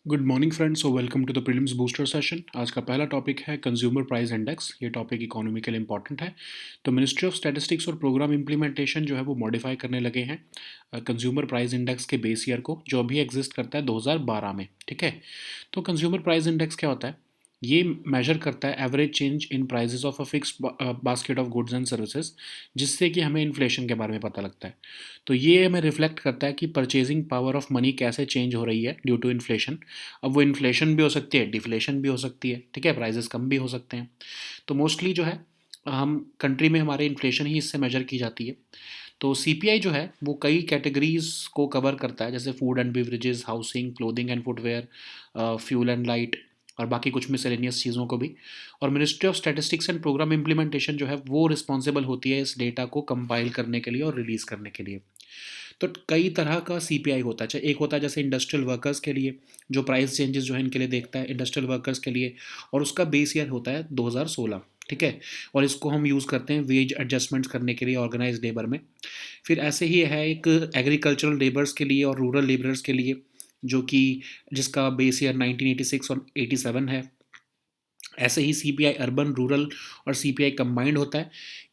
Good morning friends और welcome to the prelims booster session. आज का पहला टॉपिक है कंज्यूमर प्राइस इंडेक्स। ये टॉपिक इकोनॉमी के लिए इंपॉर्टेंट है। तो मिनिस्ट्री ऑफ स्टैटिस्टिक्स और प्रोग्राम इम्प्लीमेंटेशन जो है वो मॉडिफाई करने लगे हैं कंज्यूमर प्राइस इंडेक्स के बेस ईयर को, जो अभी एग्जिस्ट करता है 2012 में। ठीक है, तो कंज्यूमर प्राइस इंडेक्स क्या होता है? ये मेजर करता है average change in prices of a fix basket of goods and services, जिससे कि हमें इन्फ्लेशन के बारे में पता लगता है। तो ये हमें रिफ्लेक्ट करता है कि परचेजिंग पावर ऑफ मनी कैसे चेंज हो रही है ड्यू टू इन्फ्लेशन। अब वो इन्फ्लेशन भी हो सकती है, डिफ्लेशन भी हो सकती है। ठीक है, प्राइजेस कम भी हो सकते हैं। तो मोस्टली जो है हम कंट्री में हमारे इन्फ्लेशन ही इससे मेजर की जाती है। तो सीपीआई जो है वो कई कैटेगरीज को कवर करता है, जैसे food and beverages, housing, clothing and footwear, fuel and light, और बाकी कुछ मिसलेनियस चीज़ों को भी। और ministry of statistics and programme implementation जो है वो रिस्पॉन्सिबल होती है इस डेटा को कंपाइल करने के लिए और रिलीज़ करने के लिए। तो कई तरह का सीपीआई होता है। चाहे एक होता है जैसे इंडस्ट्रियल वर्कर्स के लिए, जो प्राइस चेंजेस जो है इनके लिए देखता है इंडस्ट्रियल वर्कर्स के लिए, और उसका बेस ईयर होता है 2016। ठीक है, और इसको हम यूज़ करते हैं वेज एडजस्टमेंट्स करने के लिए ऑर्गेनाइज लेबर में। फिर ऐसे ही है एक एग्रीकल्चरल लेबर्स के लिए और रूरल लेबरर्स के लिए, जो कि जिसका बेस ईयर 1986 और 87 है। ऐसे ही सीपीआई अर्बन, रूरल और सीपीआई कंबाइंड होता है।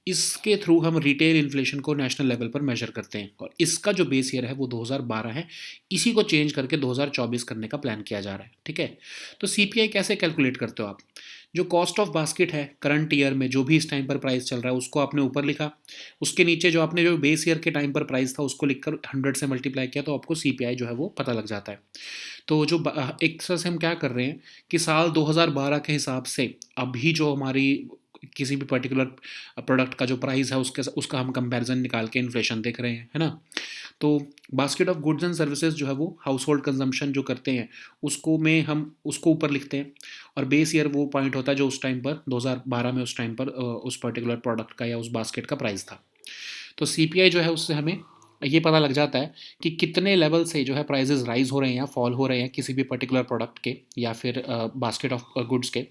इसके थ्रू हम रिटेल इन्फ्लेशन को नेशनल लेवल पर मेजर करते हैं, और इसका जो बेस ईयर है वो 2012 है। इसी को चेंज करके 2024 करने का प्लान किया जा रहा है। ठीक है, तो सीपीआई कैसे कैलकुलेट करते हो आप? जो कॉस्ट ऑफ बास्केट है करंट ईयर में, जो भी इस टाइम पर प्राइस चल रहा है उसको आपने ऊपर लिखा, उसके नीचे जो आपने जो बेस ईयर के टाइम पर प्राइस था उसको लिखकर 100 से मल्टीप्लाई किया, तो आपको सीपीआई जो है वो पता लग जाता है। तो जो एक तरह से हम क्या कर रहे हैं कि साल 2012 के हिसाब से अभी जो हमारी किसी भी पर्टिकुलर प्रोडक्ट का जो प्राइस है उसका हम कंपैरिजन निकाल के इन्फ्लेशन देख रहे हैं, है ना। तो basket of goods and services जो है वो हाउस होल्ड कंजम्पशन जो करते हैं उसको में हम उसको ऊपर लिखते हैं, और बेस ईयर वो पॉइंट होता है जो उस टाइम पर 2012 में उस टाइम पर उस पर्टिकुलर प्रोडक्ट का या उस बास्केट का प्राइस था। तो सीपीआई जो है उससे हमें ये पता लग जाता है कि कितने लेवल से जो है प्राइजेस राइज हो रहे हैं या फॉल हो रहे हैं किसी भी पर्टिकुलर प्रोडक्ट के या फिर बास्केट ऑफ गुड्स के।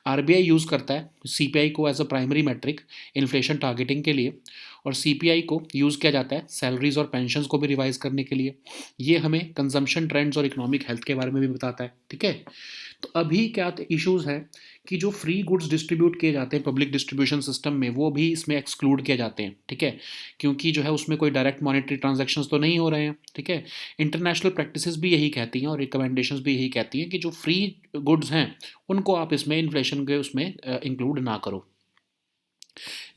आरबीआई यूज़ करता है सीपीआई को as a primary metric inflation targeting के लिए, और सीपीआई को यूज़ किया जाता है सैलरीज और पेंशन्स को भी रिवाइज करने के लिए। ये हमें कंजम्पशन ट्रेंड्स और इकोनॉमिक हेल्थ के बारे में भी बताता है। ठीक है, तो अभी क्या इश्यूज़ हैं कि जो फ्री गुड्स डिस्ट्रीब्यूट किए जाते हैं पब्लिक डिस्ट्रीब्यूशन सिस्टम में, वो भी इसमें एक्सक्लूड किए जाते हैं। ठीक है, क्योंकि जो है उसमें कोई डायरेक्ट मॉनेटरी ट्रांजैक्शंस तो नहीं हो रहे हैं। ठीक है, इंटरनेशनल प्रैक्टिसेस भी यही कहती हैं और रिकमेंडेशंस भी यही कहती हैं कि जो फ्री गुड्स हैं उनको आप इसमें इन्फ्लेशन के उसमें इंक्लूड ना करो।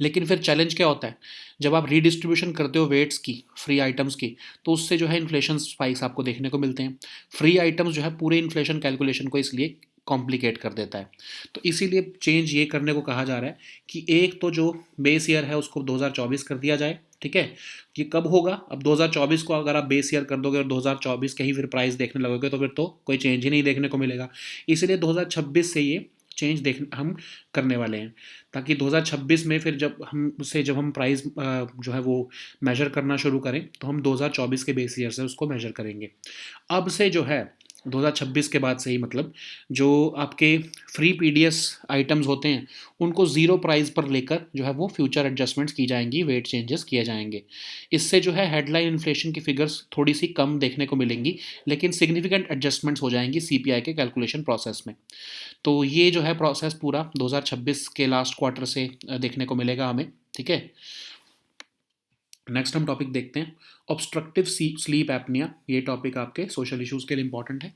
लेकिन फिर चैलेंज क्या होता है, जब आप रीडिस्ट्रीब्यूशन करते हो वेट्स की, फ्री आइटम्स की, तो उससे जो है इन्फ्लेशन स्पाइक्स आपको देखने को मिलते हैं। फ्री आइटम्स जो है पूरे इन्फ्लेशन कैलकुलेशन को इसलिए कॉम्प्लिकेट कर देता है। तो इसीलिए चेंज ये करने को कहा जा रहा है कि एक तो जो बेस ईयर है उसको 2024 कर दिया जाए। ठीक है, ये कब होगा? अब 2024 को अगर आप बेस ईयर कर दोगे और 2024 के ही फिर प्राइस देखने लगोगे तो फिर तो कोई चेंज ही नहीं देखने को मिलेगा। इसलिए 2026 से ये चेंज देख हम करने वाले हैं, ताकि 2026 में फिर जब हम प्राइस जो है वो मेजर करना शुरू करें तो हम 2024 के बेस ईयर से उसको मेजर करेंगे। अब से जो है 2026 के बाद से ही, मतलब जो आपके फ्री पीडीएस आइटम्स होते हैं उनको ज़ीरो प्राइस पर लेकर जो है वो फ्यूचर एडजस्टमेंट्स की जाएंगी, वेट चेंजेस किए जाएंगे। इससे जो है हेडलाइन इन्फ्लेशन की फिगर्स थोड़ी सी कम देखने को मिलेंगी, लेकिन सिग्निफिकेंट एडजस्टमेंट्स हो जाएंगी सीपीआई के कैलकुलेशन प्रोसेस में। तो ये जो है प्रोसेस पूरा 2026 के लास्ट क्वार्टर से देखने को मिलेगा हमें। ठीक है, नेक्स्ट हम टॉपिक देखते हैं ऑब्स्ट्रक्टिव स्लीप एपनिया। ये टॉपिक आपके सोशल इश्यूज़ के लिए इंपॉर्टेंट है।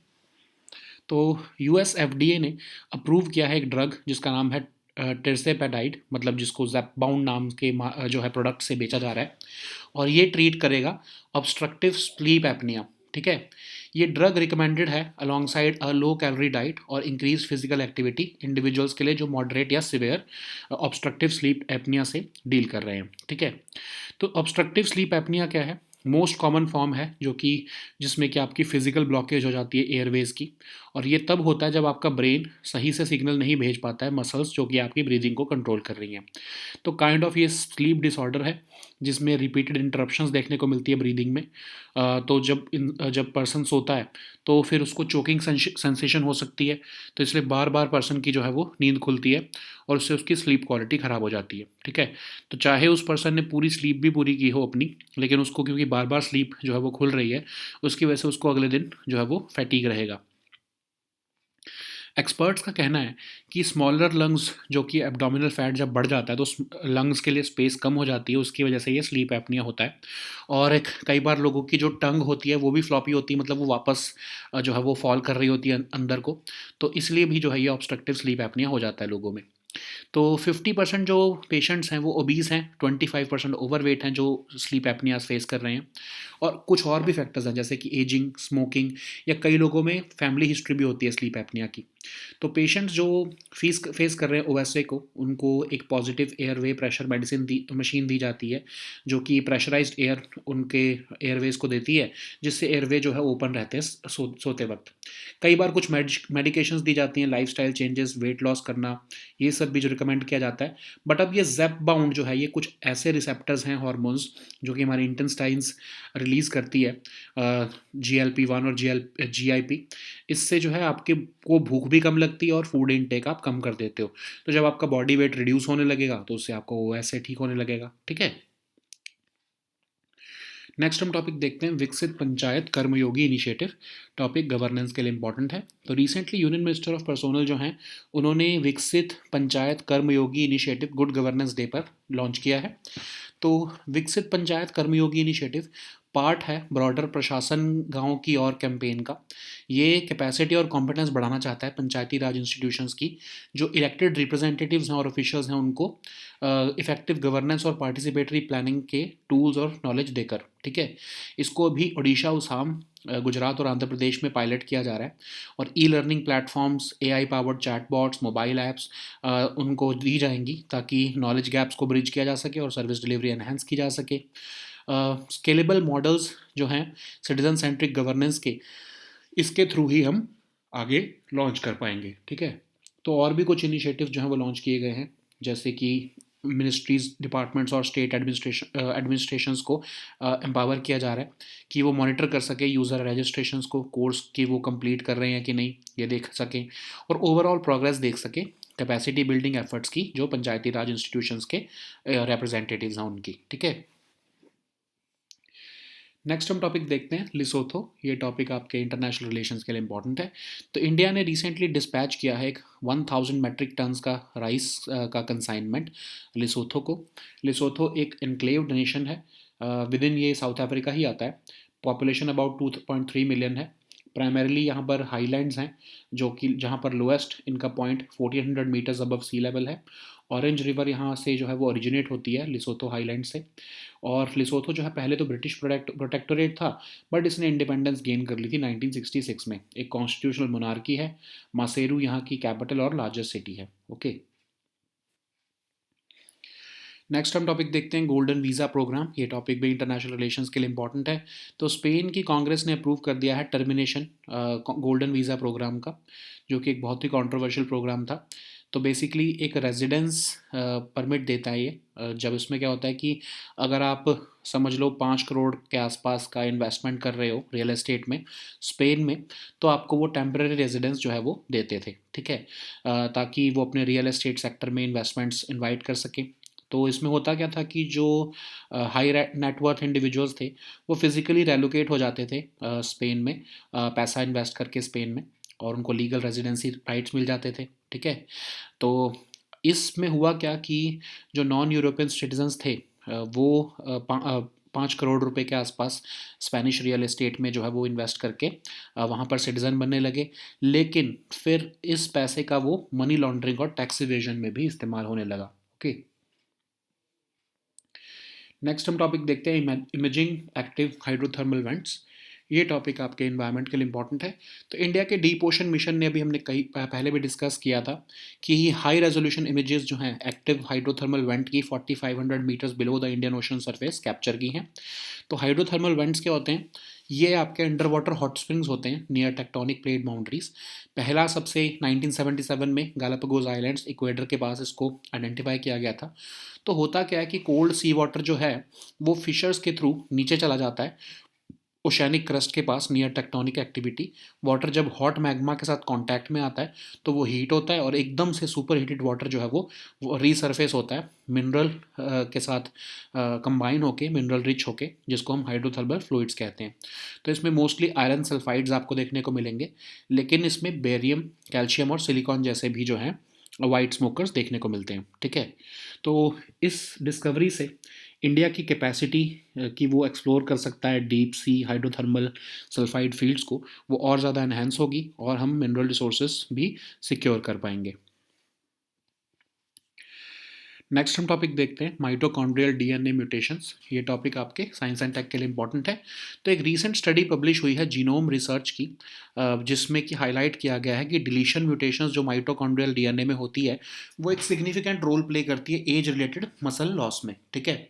तो यूएस एफडीए ने अप्रूव किया है एक ड्रग जिसका नाम है टिर्सेपेटाइड, मतलब जिसको जैपबाउंड नाम के जो है प्रोडक्ट से बेचा जा रहा है, और ये ट्रीट करेगा ऑब्स्ट्रक्टिव स्लीप एपनिया। ठीक है, ये ड्रग रिकमेंडेड है अलोंगसाइड अ लो कैलोरी डाइट और इंक्रीज फिजिकल एक्टिविटी इंडिविजुअल्स के लिए जो मॉडरेट या सिवियर ऑब्स्ट्रक्टिव स्लीप एपनिया से डील कर रहे हैं। ठीक है, तो ऑब्स्ट्रक्टिव स्लीप एपनिया क्या है? मोस्ट कॉमन फॉर्म है जो कि जिसमें कि आपकी फिजिकल ब्लॉकेज हो जाती है एयरवेज की, और ये तब होता है जब आपका ब्रेन सही से सिग्नल नहीं भेज पाता है मसल्स जो कि आपकी ब्रीदिंग को कंट्रोल कर रही हैं। तो काइंड ऑफ ये स्लीप डिसऑर्डर है जिसमें रिपीटेड इंटरप्शंस देखने को मिलती है ब्रीदिंग में। तो जब पर्सन सोता है तो फिर उसको चोकिंग सेंसेशन हो सकती है, तो इसलिए बार बार पर्सन की जो है वो नींद खुलती है और उससे उसकी स्लीप क्वालिटी ख़राब हो जाती है। ठीक है, तो चाहे उस पर्सन ने पूरी स्लीप भी पूरी की हो अपनी, लेकिन उसको क्योंकि बार बार स्लीप जो है वो खुल रही है, उसकी वजह से उसको अगले दिन जो है वो फैटीग रहेगा। एक्सपर्ट्स का कहना है कि स्मॉलर लंग्स जो कि एब्डोमिनल फैट जब बढ़ जाता है तो लंग्स के लिए स्पेस कम हो जाती है, उसकी वजह से ये स्लीप एपनिया होता है। और एक कई बार लोगों की जो टंग होती है वो भी फ्लॉपी होती है, मतलब वो वापस जो है वो फॉल कर रही होती है अंदर को, तो इसलिए भी जो है ये ऑब्स्ट्रक्टिव स्लीप एपनिया हो जाता है लोगों में। तो 50% जो पेशेंट्स हैं वो ओबीज हैं, 25% ओवरवेट हैं जो स्लीप एपनियाज फेस कर रहे हैं। और कुछ और भी फैक्टर्स हैं जैसे कि एजिंग, स्मोकिंग, या कई लोगों में फैमिली हिस्ट्री भी होती है स्लीप एपनिया की। तो पेशेंट्स जो फेस कर रहे हैं ओएसए को, उनको एक पॉजिटिव एयरवे प्रेशर मेडिसिन दी मशीन दी जाती है जो कि प्रेशराइज्ड एयर उनके एयरवेज को देती है, जिससे एयरवे जो है ओपन रहते हैं सोते वक्त। कई बार कुछ मेडिकेशंस दी जाती हैं, लाइफस्टाइल चेंजेस, वेट लॉस करना, ये सब भी जो रिकमेंड किया जाता है। बट अब ये जेप बाउंड जो है ये कुछ ऐसे रिसेप्टर्स हैं, हार्मोन्स, जो कि हमारी इंटेस्टाइन्स रिलीज करती है, GLP-1 और GIP। इससे जो है आपके को भूख भी कम लगती है और फूड इनटेक आप कम कर देते हो। तो जब आपका बॉडी वेट रिड्यूस होने लगेगा तो उससे आपको वैसे ठीक होने लगेगा। ठीक है, नेक्स्ट हम टॉपिक देखते हैं विकसित पंचायत कर्मयोगी इनिशिएटिव। टॉपिक गवर्नेंस के लिए इंपॉर्टेंट है। तो recently union minister of personnel जो हैं उन्होंने विकसित पंचायत कर्मयोगी इनिशिएटिव गुड गवर्नेंस डे पर लॉन्च किया है। तो विकसित पंचायत कर्मयोगी इनिशिएटिव पार्ट है ब्रॉडर प्रशासन गांव की और कैंपेन का। ये कैपेसिटी और कॉम्पिटेंस बढ़ाना चाहता है पंचायती राज इंस्टीट्यूशंस की, जो इलेक्टेड रिप्रेजेंटेटिव्स हैं और ऑफिशियल्स हैं उनको इफेक्टिव गवर्नेंस और पार्टिसिपेटरी प्लानिंग के टूल्स और नॉलेज देकर। ठीक है, इसको अभी ओडिशा, उसाम, गुजरात और आंध्र प्रदेश में पायलट किया जा रहा है। और e learning platforms, AI powered chatbots, mobile apps उनको दी जाएंगी ताकि नॉलेज गैप्स को ब्रिज किया जा सके और सर्विस डिलीवरी एनहेंस की जा सके। स्केलेबल मॉडल्स जो हैं सिटीजन सेंट्रिक गवर्नेंस के, इसके थ्रू ही हम आगे लॉन्च कर पाएंगे। ठीक है, तो और भी कुछ इनिशिएटिव जो हैं वो लॉन्च किए गए हैं, जैसे कि मिनिस्ट्रीज, डिपार्टमेंट्स और स्टेट एडमिनिस्ट्रेशंस को एम्पावर किया जा रहा है कि वो मॉनिटर कर सके यूज़र रजिस्ट्रेशंस को, कोर्स की वो कंप्लीट कर रहे हैं कि नहीं ये देख सकें, और ओवरऑल प्रोग्रेस देख सके कैपेसिटी बिल्डिंग एफर्ट्स की जो पंचायती राज इंस्टीट्यूशंस के रिप्रेजेंटेटिव्स हैं उनकी। ठीक है, नेक्स्ट हम टॉपिक देखते हैं लिसोथो। ये टॉपिक आपके इंटरनेशनल रिलेशंस के लिए इंपॉर्टेंट है। तो इंडिया ने रिसेंटली डिस्पैच किया है एक 1000 मेट्रिक टन्स का राइस का कंसाइनमेंट लिसोथो को। लिसोथो एक एनक्लेव्ड नेशन है, विद इन ये साउथ अफ्रीका ही आता है। पॉपुलेशन अबाउट 2.3 मिलियन है। प्राइमरीली यहाँ पर हाईलैंड्स हैं, जो कि जहाँ पर लोएस्ट इनका point 1400 metres above sea level है। ऑरेंज रिवर यहाँ से जो है वो ओरिजिनेट होती है लिसोथो हाईलैंड से। और लिसोथो जो है पहले तो ब्रिटिश प्रोटेक्टोरेट था, बट इसने इंडिपेंडेंस गेन कर ली थी 1966 में। एक कॉन्स्टिट्यूशनल मोनार्की है। मासेरू यहाँ की कैपिटल और लार्जेस्ट सिटी है। ओके, नेक्स्ट हम टॉपिक देखते हैं गोल्डन वीज़ा प्रोग्राम। ये टॉपिक भी इंटरनेशनल रिलेशंस के लिए इंपॉर्टेंट है। तो स्पेन की कांग्रेस ने अप्रूव कर दिया है टर्मिनेशन गोल्डन वीज़ा प्रोग्राम का, जो कि एक बहुत ही कंट्रोवर्शियल प्रोग्राम था। तो बेसिकली एक रेजिडेंस परमिट देता है ये, जब इसमें क्या होता है कि अगर आप समझ लो 5 करोड़ के आसपास का इन्वेस्टमेंट कर रहे हो रियल एस्टेट में स्पेन में, तो आपको वो टेम्परेरी रेजिडेंस जो है वो देते थे। ठीक है, ताकि वो अपने रियल एस्टेट सेक्टर में इन्वेस्टमेंट्स इनवाइट कर सकें। तो इसमें होता क्या था कि जो हाई नेटवर्थ इंडिविजुअल्स थे वो फिज़िकली रेलोकेट हो जाते थे स्पेन में, पैसा इन्वेस्ट करके स्पेन में, और उनको लीगल रेजिडेंसी राइट्स मिल जाते थे। ठीक है, तो इसमें हुआ क्या कि जो नॉन यूरोपियन सिटीजन्स थे वो 5 करोड़ रुपए के आसपास स्पेनिश रियल एस्टेट में जो है वो इन्वेस्ट करके वहाँ पर सिटीज़न बनने लगे। लेकिन फिर इस पैसे का वो मनी लॉन्ड्रिंग और टैक्स इवेजन में भी इस्तेमाल होने लगा। ओके, नेक्स्ट हम टॉपिक देखते हैं इमेजिंग एक्टिव हाइड्रोथर्मल वेंट्स। ये टॉपिक आपके इन्वायरमेंट के लिए इंपॉर्टेंट है। तो इंडिया के डीप ओशन मिशन ने, अभी हमने कई पहले भी डिस्कस किया था कि हाई रेजोल्यूशन इमेजेस जो हैं एक्टिव हाइड्रोथर्मल वेंट की 4500 metres below the Indian Ocean surface capture की हैं। तो हाइड्रोथर्मल वेंट्स क्या होते हैं? ये आपके अंडर वाटर हॉट स्प्रिंग्स होते हैं नियर टेक्टोनिक प्लेट बाउंड्रीज। पहला सबसे 1977 में गालापागोस आइलैंड्स इक्वेडर के पास इसको आइडेंटिफाई किया गया था। तो होता क्या है कि कोल्ड सी वाटर जो है वो फिशर्स के थ्रू नीचे चला जाता है, ओशैनिक क्रस्ट के पास नियर टेक्टोनिक एक्टिविटी, वाटर जब हॉट मैग्मा के साथ कांटेक्ट में आता है तो वो हीट होता है और एकदम से सुपर हीटेड वाटर जो है वो रीसरफेस होता है मिनरल के साथ कंबाइन होके, मिनरल रिच होके, जिसको हम हाइड्रोथर्मल फ्लूइड्स कहते हैं। तो इसमें मोस्टली आयरन सल्फाइड्स आपको देखने को मिलेंगे, लेकिन इसमें बेरियम, कैल्शियम और सिलिकॉन जैसे भी जो हैं वाइट स्मोकर्स देखने को मिलते हैं। ठीक है, तो इस डिस्कवरी से इंडिया की कैपेसिटी कि वो एक्सप्लोर कर सकता है deep sea hydrothermal sulphide fields को, वो और ज़्यादा एनहेंस होगी और हम मिनरल रिसोर्सेज भी सिक्योर कर पाएंगे। नेक्स्ट हम टॉपिक देखते हैं माइटोकॉन्ड्रियल डीएनए म्यूटेशंस। ये टॉपिक आपके साइंस एंड टेक के लिए इंपॉर्टेंट है। तो एक रीसेंट स्टडी पब्लिश हुई है जीनोम रिसर्च की, जिसमें कि हाईलाइट किया गया है कि डिलीशन म्यूटेशंस जो माइटोकॉन्ड्रियल डीएनए में होती है वो एक सिग्निफिकेंट रोल प्ले करती है एज रिलेटेड मसल लॉस में। ठीक है,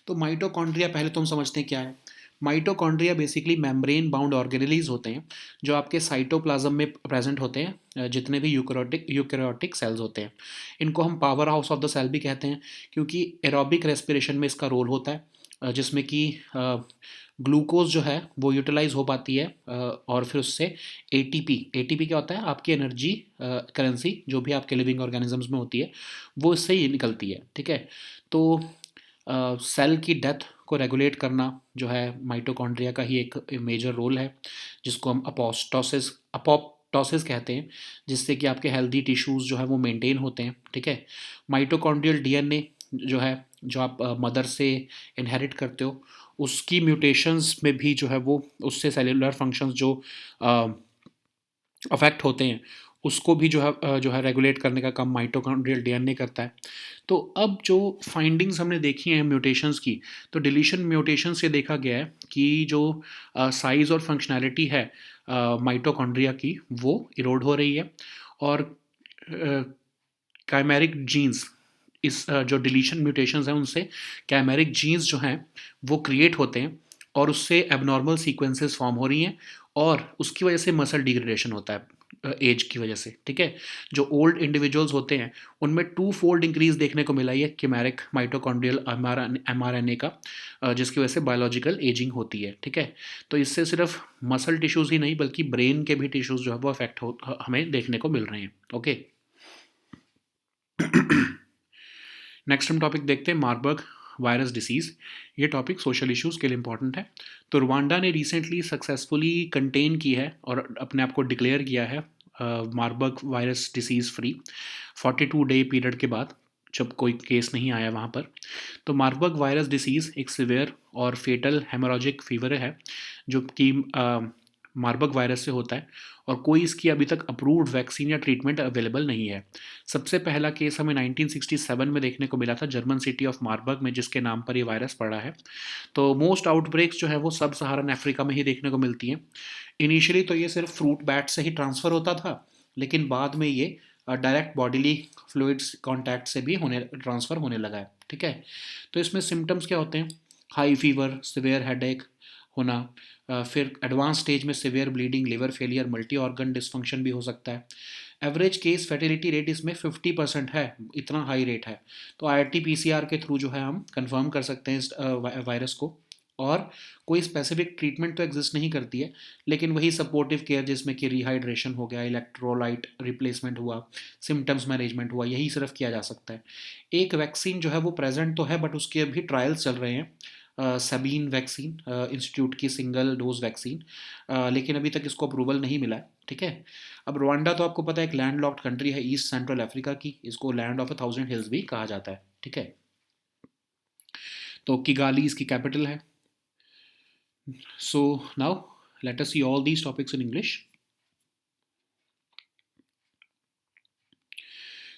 तो माइटोकॉन्ड्रिया पहले तो हम समझते हैं क्या है। Mitochondria basically membrane bound organelles होते हैं जो आपके साइटोप्लाज्म में प्रेजेंट होते हैं, जितने भी यूकैरियोटिक सेल्स होते हैं। इनको हम power house of the cell भी कहते हैं क्योंकि एरोबिक रेस्पिरेशन में इसका रोल होता है, जिसमें कि ग्लूकोज जो है वो यूटिलाइज हो पाती है और फिर उससे एटीपी क्या होता है, आपकी एनर्जी करेंसी जो भी आपके लिविंग ऑर्गेनिजम्स में होती है वो इससे ही निकलती है। ठीक है, तो सेल की डेथ को रेगुलेट करना जो है माइटोकॉन्ड्रिया का ही एक मेजर रोल है, जिसको हम अपोप्टोसिस कहते हैं, जिससे कि आपके हेल्दी टिश्यूज़ जो है वो मेंटेन होते हैं। ठीक है, माइटोकॉन्ड्रियल डीएनए जो है, जो आप मदर से इनहेरिट करते हो, उसकी म्यूटेशंस में भी जो है वो उससे सेलुलर फंक्शंस जो अफेक्ट होते हैं उसको भी जो है रेगुलेट करने का काम माइटोकॉन्ड्रियल डीएनए करता है। तो अब जो फाइंडिंग्स हमने देखी हैं म्यूटेशंस की, तो डिलीशन म्यूटेशन से देखा गया है कि जो साइज़ और फंक्शनैलिटी है माइटोकॉन्ड्रिया की वो इरोड हो रही है और काइमेरिक जीन्स, इस जो डिलीशन म्यूटेशंस हैं उनसे कैमेरिक जीन्स जो हैं वो क्रिएट होते हैं और उससे एबनॉर्मल सीक्वेंसेस फॉर्म हो रही हैं और उसकी वजह से मसल डिग्रेडेशन होता है एज की वजह से। ठीक है, जो ओल्ड इंडिविजुअल्स होते हैं उनमें 2-fold इंक्रीज देखने को मिला है किमेरिक माइटोकॉन्ड्रियल एमआरएनए का, जिसकी वजह से बायोलॉजिकल एजिंग होती है। ठीक है, तो इससे सिर्फ मसल टिश्यूज़ ही नहीं बल्कि ब्रेन के भी टिश्यूज़ जो है वो अफेक्ट हो हमें देखने को मिल रहे हैं। ओके, नेक्स्ट हम टॉपिक देखते हैं मार्बर्ग वायरस डिसीज़। ये टॉपिक सोशल इश्यूज़ के लिए इंपॉर्टेंट है। तो रवांडा ने रिसेंटली सक्सेसफुली कंटेन की है और अपने आप को डिक्लेयर किया है Marburg virus disease free 42 day period के बाद, जब कोई केस नहीं आया वहाँ पर। तो मार्बर्ग वायरस डिसीज़ एक सिवियर और फेटल हेमोरैजिक फीवर है जो कि मार्बर्ग वायरस से होता है और कोई इसकी अभी तक अप्रूव्ड वैक्सीन या ट्रीटमेंट अवेलेबल नहीं है। सबसे पहला केस हमें 1967 में देखने को मिला था जर्मन सिटी ऑफ मार्बर्ग में, जिसके नाम पर ये वायरस पड़ा है। तो मोस्ट आउटब्रेक्स जो है वो सब सहारन अफ्रीका में ही देखने को मिलती हैं। इनिशियली तो ये सिर्फ फ्रूट बैट से ही ट्रांसफ़र होता था, लेकिन बाद में ये डायरेक्ट बॉडीली फ्लूइड्स कॉन्टैक्ट से भी ट्रांसफ़र होने लगा है। ठीक है, तो इसमें सिम्टम्स क्या होते हैं? हाई फीवर, सिवियर हेडेक होना, फिर एडवांस स्टेज में severe bleeding, liver failure, multi organ dysfunction भी हो सकता है। एवरेज केस फर्टिलिटी रेट इसमें 50% है, इतना हाई रेट है। तो RT-PCR के थ्रू जो है हम कंफर्म कर सकते हैं इस वायरस को। और कोई स्पेसिफिक ट्रीटमेंट तो एग्जिस्ट नहीं करती है, लेकिन वही सपोर्टिव केयर जिसमें कि रिहाइड्रेशन हो गया, इलेक्ट्रोलाइट रिप्लेसमेंट हुआ, सिम्टम्स मैनेजमेंट हुआ, यही सिर्फ किया जा सकता है। एक वैक्सीन जो है वो प्रेजेंट तो है बट उसके अभी ट्रायल्स चल रहे हैं, सबीन वैक्सीन इंस्टीट्यूट की सिंगल डोज वैक्सीन, लेकिन अभी तक इसको अप्रूवल नहीं मिला है। ठीक है, अब रवांडा तो आपको पता है एक लैंड लॉक्ड कंट्री है ईस्ट सेंट्रल अफ्रीका की, इसको लैंड ऑफ 1000 हिल्स भी कहा जाता है। ठीक है, तो किगाली इसकी कैपिटल है। So now let us see all these topics in English.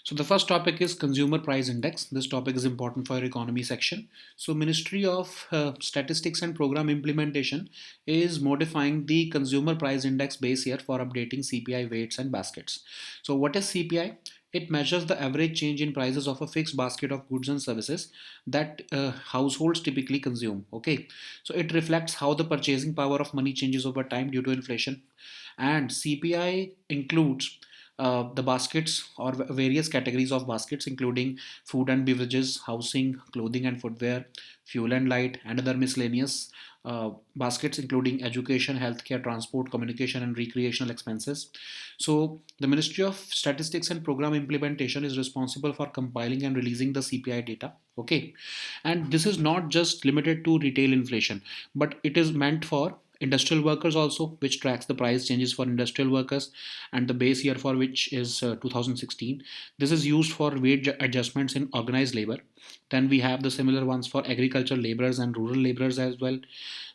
So the first topic is consumer price index. This topic is important for your economy section. So Ministry of Statistics and Program Implementation is modifying the consumer price index base year for updating CPI weights and baskets. So what is CPI? It measures the average change in prices of a fixed basket of goods and services that households typically consume. Okay, so it reflects how the purchasing power of money changes over time due to inflation And CPI includes the baskets or various categories of baskets, including food and beverages, housing, clothing and footwear, fuel and light, and other miscellaneous baskets, including education, healthcare, transport, communication, and recreational expenses. So, the Ministry of Statistics and Program Implementation is responsible for compiling and releasing the CPI data. Okay, and this is not just limited to retail inflation, but it is meant for industrial workers also, which tracks the price changes for industrial workers, and the base year for which is 2016. This is used for wage adjustments in organized labor. Then we have the similar ones for agricultural laborers and rural laborers as well.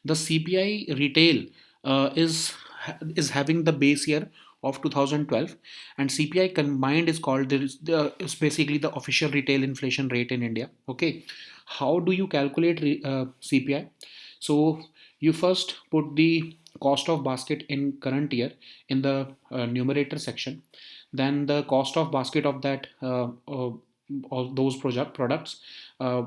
The CPI retail is having the base year of 2012, and CPI combined is called is basically the official retail inflation rate in India. Okay, how do you calculate CPI? So you first put the cost of basket in current year in the numerator section, then the cost of basket of that of those products uh,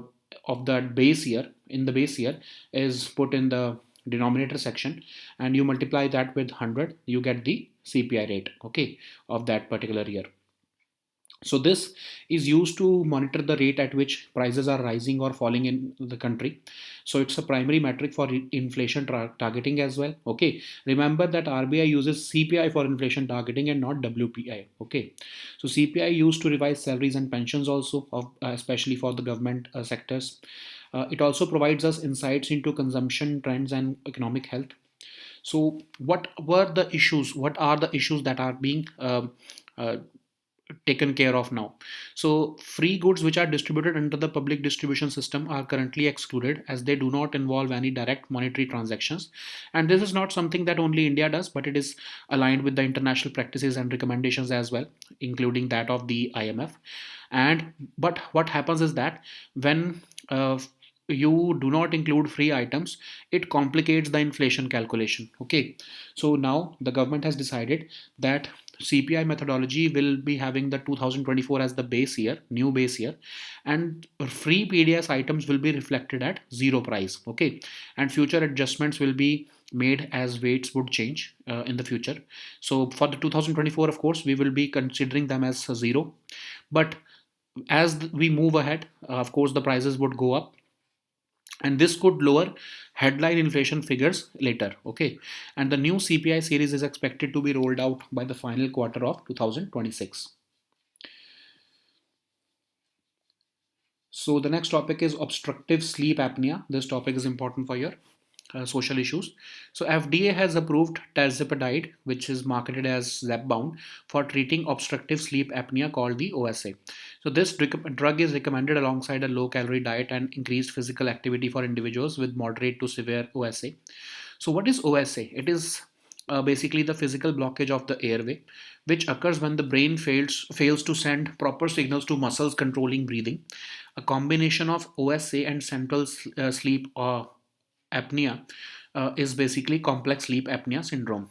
of that base year in the base year is put in the denominator section, and you multiply that with 100, you get the CPI rate, okay, of that particular year. So this is used to monitor the rate at which prices are rising or falling in the country. So it's a primary metric for inflation targeting as well. Okay, remember that RBI uses CPI for inflation targeting and not WPI. Okay, so CPI used to revise salaries and pensions also, of especially for the government sectors. It also provides us insights into consumption trends and economic health. So what were the issues? What are the issues that are being uh, taken care of now? So free goods which are distributed under the public distribution system are currently excluded, as they do not involve any direct monetary transactions. And this is not something that only India does, but it is aligned with the international practices and recommendations as well, including that of the IMF. And but what happens is that when you do not include free items, it complicates the inflation calculation. Okay, so now the government has decided that CPI methodology will be having the 2024 as the base year, new base year, and free PDS items will be reflected at zero price. Okay, and future adjustments will be made as weights would change in the future. So for the 2024, of course, we will be considering them as zero, but as we move ahead, of course, the prices would go up, and this could lower headline inflation figures later. Okay, and the new CPI series is expected to be rolled out by the final quarter of 2026. So the next topic is obstructive sleep apnea. This topic is important for your social issues. So FDA has approved tirzepatide, which is marketed as Zepbound, for treating obstructive sleep apnea, called the OSA. So this drug is recommended alongside a low-calorie diet and increased physical activity for individuals with moderate to severe OSA. So what is OSA? It is basically the physical blockage of the airway, which occurs when the brain fails to send proper signals to muscles controlling breathing. A combination of OSA and central sleep apnea is basically complex sleep apnea syndrome.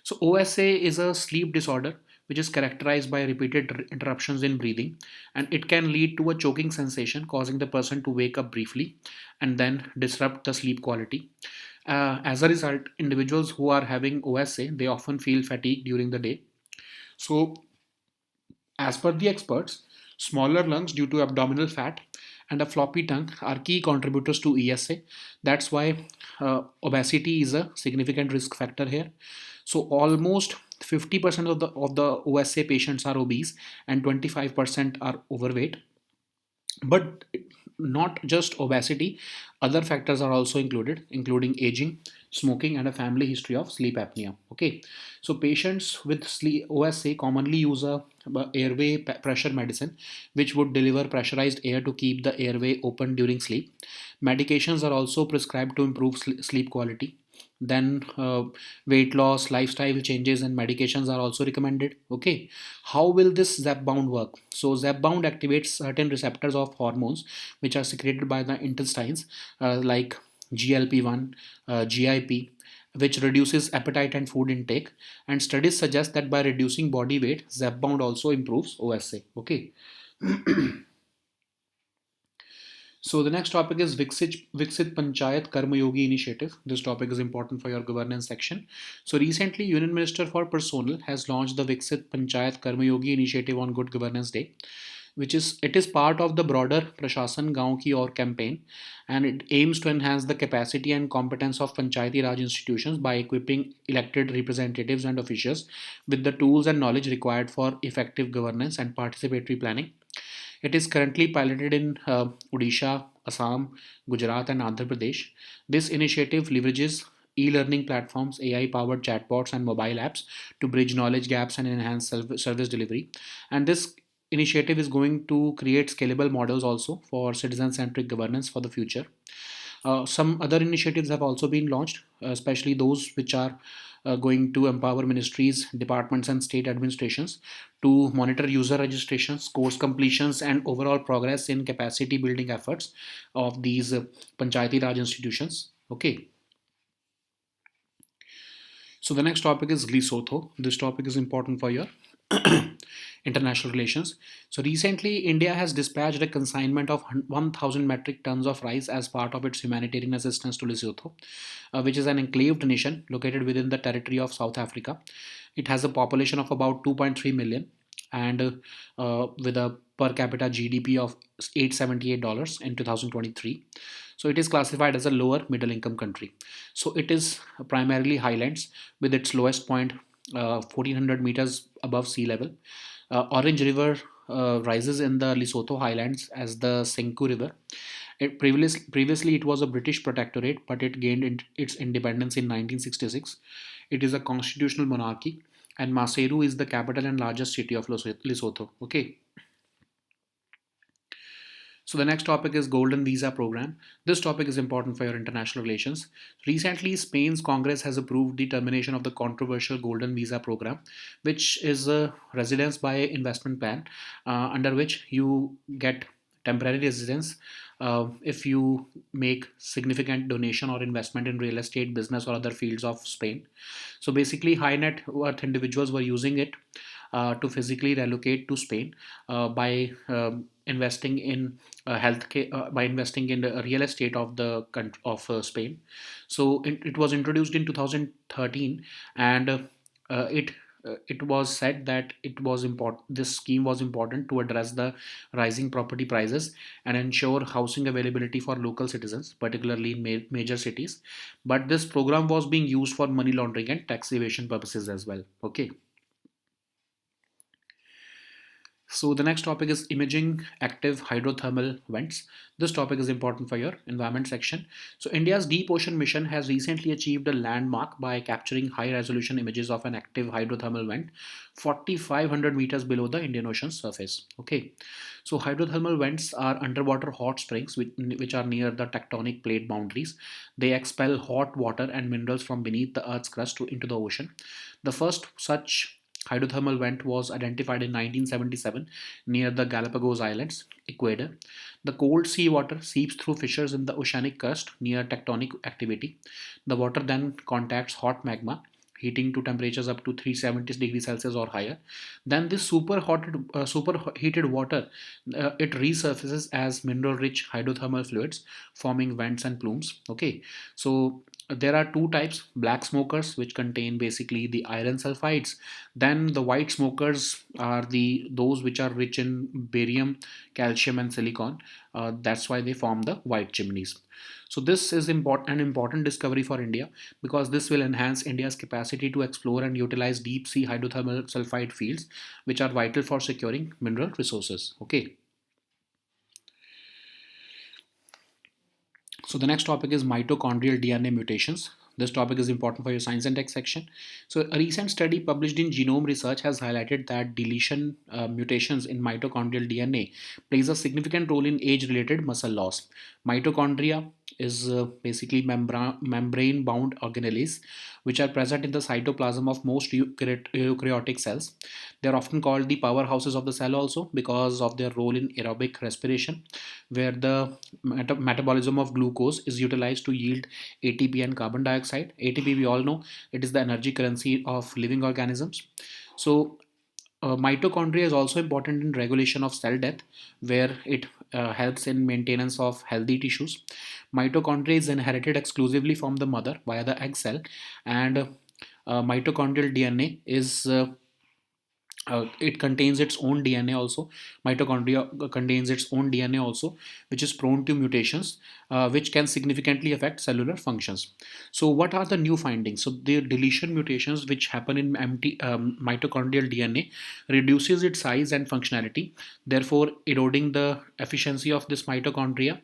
So OSA is a sleep disorder which is characterized by repeated interruptions in breathing, and it can lead to a choking sensation, causing the person to wake up briefly and then disrupt the sleep quality. As a result, individuals who are having OSA, they often feel fatigue during the day. So as per the experts, smaller lungs due to abdominal fat and a floppy tongue are key contributors to ESA. That's why obesity is a significant risk factor here. So almost 50% of the OSA patients are obese and 25% are overweight. But not just obesity, other factors are also included, including aging, smoking, and a family history of sleep apnea. Okay, so patients with sleep OSA commonly use a airway pressure medicine, which would deliver pressurized air to keep the airway open during sleep. Medications are also prescribed to improve sleep quality. Then weight loss, lifestyle changes, and medications are also recommended. Okay, how will this Zepbound work? So Zepbound activates certain receptors of hormones which are secreted by the intestines, like GLP-1, GIP, which reduces appetite and food intake. And studies suggest that by reducing body weight, Zepbound also improves OSA. Okay. So the next topic is Viksit Panchayat Karmayogi Initiative. This topic is important for your governance section. So recently, Union Minister for Personnel has launched the Viksit Panchayat Karmayogi Initiative on Good Governance Day, which is it is part of the broader Prashasan Gaon Ki Aur campaign, and it aims to enhance the capacity and competence of Panchayati Raj institutions by equipping elected representatives and officials with the tools and knowledge required for effective governance and participatory planning. It is currently piloted in Odisha, Assam, Gujarat, and Andhra Pradesh. This initiative leverages e-learning platforms, AI-powered chatbots, and mobile apps to bridge knowledge gaps and enhance service delivery. And this initiative is going to create scalable models also for citizen-centric governance for the future. Some other initiatives have also been launched, especially those which are going to empower ministries, departments, and state administrations to monitor user registrations, course completions, and overall progress in capacity building efforts of these Panchayati Raj institutions. Okay. So the next topic is Lesotho. This topic is important for your international relations. So recently, India has dispatched a consignment of 1,000 metric tons of rice as part of its humanitarian assistance to Lesotho, which is an enclaved nation located within the territory of South Africa. It has a population of about 2.3 million and with a per capita GDP of $878 in 2023. So it is classified as a lower middle income country. So it is primarily highlands with its lowest point 1400 meters above sea level. Orange River rises in the Lesotho highlands as the Senku River. Previously it was a British protectorate, but it gained its independence in 1966. It is a constitutional monarchy, and Maseru is the capital and largest city of Lesotho. Okay. So the next topic is Golden Visa Program. This topic is important for your international relations. Recently, Spain's Congress has approved the termination of the controversial Golden Visa Program, which is a residence by investment plan under which you get temporary residence if you make significant donation or investment in real estate, business, or other fields of Spain. So basically, high net worth individuals were using it to physically relocate to Spain by investing in healthcare, by investing in the real estate of the country of Spain. So it was introduced in 2013, and it was said that it was important. This scheme was important to address the rising property prices and ensure housing availability for local citizens, particularly in major cities. But this program was being used for money laundering and tax evasion purposes as well. Okay. So the next topic is imaging active hydrothermal vents. This topic is important for your environment section. So India's deep ocean mission has recently achieved a landmark by capturing high resolution images of an active hydrothermal vent 4,500 meters below the Indian Ocean surface. Okay. So hydrothermal vents are underwater hot springs which are near the tectonic plate boundaries. They expel hot water and minerals from beneath the Earth's crust into the ocean. The first such hydrothermal vent was identified in 1977 near the Galapagos Islands, Ecuador. The cold seawater seeps through fissures in the oceanic crust near tectonic activity. The water then contacts hot magma, heating to temperatures up to 370 degrees Celsius or higher. Then this superheated water, it resurfaces as mineral-rich hydrothermal fluids, forming vents and plumes. Okay, so there are two types: black smokers, which contain basically the iron sulfides. Then the white smokers are those which are rich in barium, calcium, and silicon. That's why they form the white chimneys. So this is an important discovery for India, because this will enhance India's capacity to explore and utilize deep sea hydrothermal sulfide fields, which are vital for securing mineral resources. Okay. So the next topic is mitochondrial DNA mutations. This topic is important for your science and tech section. So a recent study published in Genome Research has highlighted that deletion mutations in mitochondrial DNA plays a significant role in age-related muscle loss. Mitochondria is basically membrane-bound organelles which are present in the cytoplasm of most eukaryotic cells. They are often called the powerhouses of the cell also because of their role in aerobic respiration, where the metabolism of glucose is utilized to yield ATP and carbon dioxide. ATP, we all know, it is the energy currency of living organisms. So mitochondria is also important in regulation of cell death, where it helps in maintenance of healthy tissues. Mitochondria is inherited exclusively from the mother via the egg cell, and mitochondrial DNA is it contains its own DNA also. Mitochondria contains its own DNA also, which is prone to mutations, which can significantly affect cellular functions. So, what are the new findings? So, the deletion mutations which happen in mitochondrial DNA reduces its size and functionality, therefore eroding the efficiency of this mitochondria.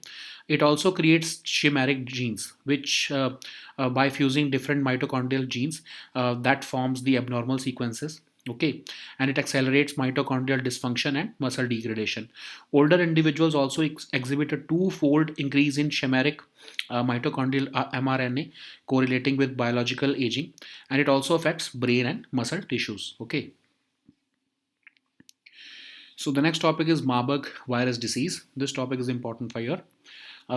It also creates chimeric genes, which by fusing different mitochondrial genes, that forms the abnormal sequences. Okay, and it accelerates mitochondrial dysfunction and muscle degradation. Older individuals also exhibit a two-fold increase in chimeric mitochondrial mRNA, correlating with biological aging, and it also affects brain and muscle tissues. Okay, so the next topic is Marburg virus disease. This topic is important for your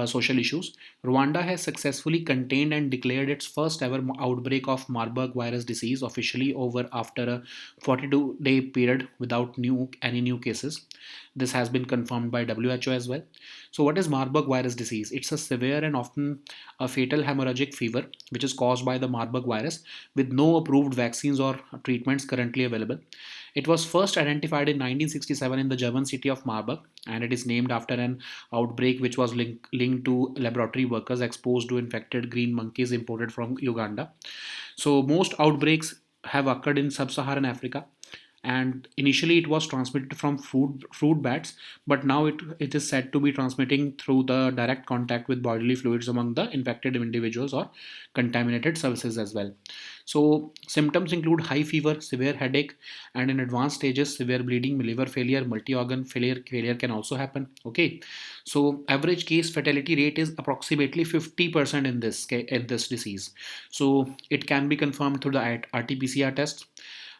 social issues. Rwanda has successfully contained and declared its first ever outbreak of Marburg virus disease officially over after a 42-day period without any new cases. This has been confirmed by WHO as well. So, what is Marburg virus disease? It's a severe and often a fatal hemorrhagic fever which is caused by the Marburg virus with no approved vaccines or treatments currently available. It was first identified in 1967 in the German city of Marburg, and it is named after an outbreak which was linked to laboratory workers exposed to infected green monkeys imported from Uganda. So, most outbreaks have occurred in sub Saharan Africa, and initially it was transmitted from fruit bats, but now it is said to be transmitting through the direct contact with bodily fluids among the infected individuals or contaminated surfaces as well. So symptoms include high fever, severe headache, and in advanced stages severe bleeding, liver failure, multi-organ failure can also happen. Okay, so average case fatality rate is approximately 50% in this disease. So it can be confirmed through the RT-PCR test.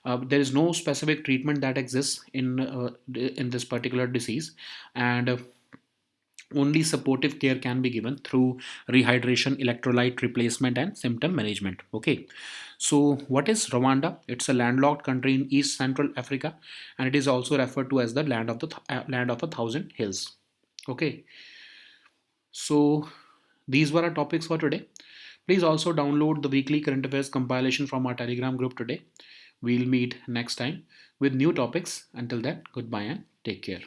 There is no specific treatment that exists in this particular disease, and only supportive care can be given through rehydration, electrolyte replacement, and symptom management. Okay, so what is Rwanda? It's a landlocked country in East Central Africa, and it is also referred to as the land of a thousand hills. Okay, so these were our topics for today. Please also download the weekly current affairs compilation from our Telegram group today. We'll meet next time with new topics. Until then, goodbye and take care.